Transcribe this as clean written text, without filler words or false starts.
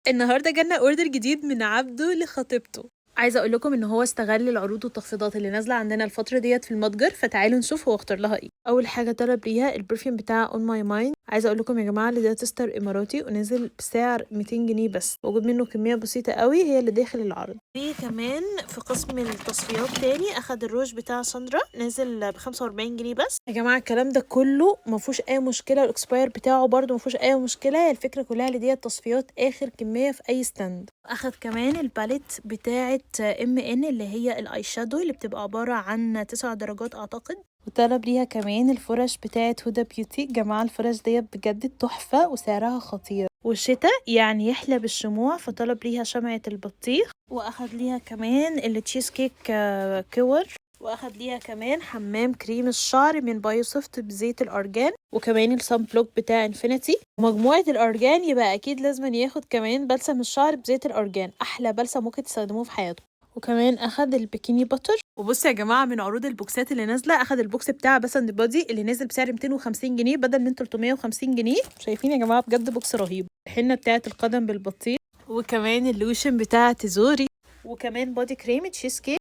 النهارده جالنا اوردر جديد من عبده لخطيبته. عايزه اقول لكم ان هو استغل العروض والتخفيضات اللي نازله عندنا الفتره ديت في المتجر، فتعالوا نشوف هو اختار لها ايه. اول حاجه طلب ليها البرفيوم بتاع اون ماي مايند. عايزه اقول لكم يا جماعه اللي ده تستر اماراتي ونزل بسعر 200 جنيه بس، موجود منه كميه بسيطه قوي هي اللي داخل العرض. في كمان في قسم التصفيات تاني اخد الروج بتاع ساندرا نازل ب 45 جنيه بس. يا جماعه الكلام ده كله ما فيهوش اي مشكله، الاكسباير بتاعه برده ما فيهوش اي مشكله، هي الفكره كلها اللي ديت تصفيات اخر كميه في اي ستاند. اخد كمان الباليت بتاعه MN اللي هي الاي شادو اللي بتبقى عباره عن 9 درجات اعتقد. وطلب ليها كمان الفرش بتاعه هدى بيوتي. جماعه الفرش ديت بجد تحفه وسعرها خطير، والشتاء يعني يحلى بالشموع، فطلب ليها شمعة البطيخ. واخد ليها كمان التشيز كيك كور. واخد ليها كمان حمام كريم الشعر من بايوسوفت بزيت الارجان، وكمان الصن بلوك بتاع انفينيتي. ومجموعة الارجان يبقى اكيد لازم ياخد كمان بلسم الشعر بزيت الارجان، احلى بلسم ممكن تستخدموه في حياتكم. وكمان اخد البيكيني باتر. وبصوا يا جماعه من عروض البوكسات اللي نازله، اخد البوكس بتاع بس اند بادي اللي نازل بسعر 250 جنيه بدل من 350 جنيه. شايفين يا جماعه بجد بوكس رهيب. الحنه بتاعه القدم بالبطيخ، وكمان اللوشن بتاع تيزوري، وكمان بودي كريم تشيز كيك.